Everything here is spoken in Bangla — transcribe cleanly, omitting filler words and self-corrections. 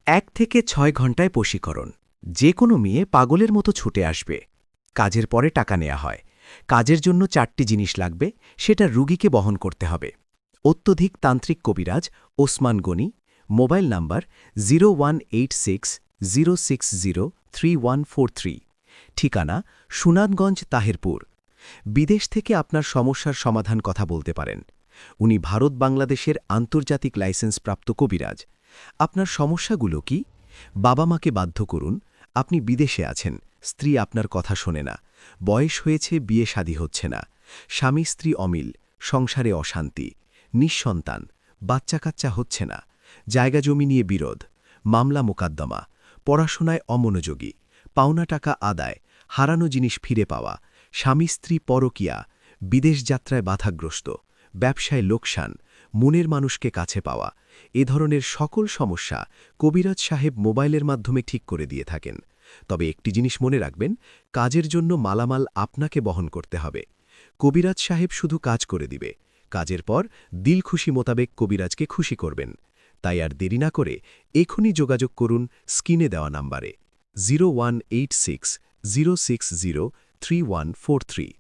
1 থেকে 6 ঘণ্টায় বশীকরণ। যে কোনো মেয়ে পাগলের মতো ছুটে আসবে। কাজের পরে টাকা নেওয়া হয়। কাজের জন্য 4টি জিনিস লাগবে, সেটা রুগীকে বহন করতে হবে। অত্যধিক তান্ত্রিক কবিরাজ ওসমান গনি। Mobile number 0186060343। ঠিকানা সুনামগঞ্জ তাহেরপুর। বিদেশ থেকে আপনার সমস্যার সমাধান কথা বলতে পারেন। উনি ভারত বাংলাদেশের আন্তর্জাতিক লাইসেন্সপ্রাপ্ত কবিরাজ। আপনার সমস্যাগুলো কি? বাবা মাকে বাধ্য করুন। আপনি বিদেশে আছেন, স্ত্রী আপনার কথা শোনে না। বয়স হয়েছে, বিয়ে শাদী হচ্ছে না। স্বামী স্ত্রী অমিল, সংসারে অশান্তি। নিঃসন্তান, বাচ্চা কাচ্চা হচ্ছে না। জায়গা জমি নিয়ে বিরোধ, মামলা মোকদ্দমা। পড়াশোনায় অমনোযোগী, পাওনা টাকা আদায়, হারানো জিনিস ফিরে পাওয়া। স্বামী স্ত্রী পরকীয়া, বিদেশ যাত্রায় বাধাগ্রস্ত, ব্যবসায় লোকসান, মনের মানুষকে কাছে পাওয়া। এ ধরনের সকল সমস্যা কবিরাজ সাহেব মোবাইলের মাধ্যমে ঠিক করে দিয়ে থাকেন। তবে একটি জিনিস মনে রাখবেন, কাজের জন্য মালামাল আপনাকে বহন করতে হবে। কবিরাজ সাহেব শুধু কাজ করে দিবে। কাজের পর দিল খুশি মোতাবেক কবিরাজকে খুশি করবেন। তাই আর দেরি না করে এখনই যোগাযোগ করুন স্ক্রিনে দেওয়া নাম্বারে 0186 060 3143।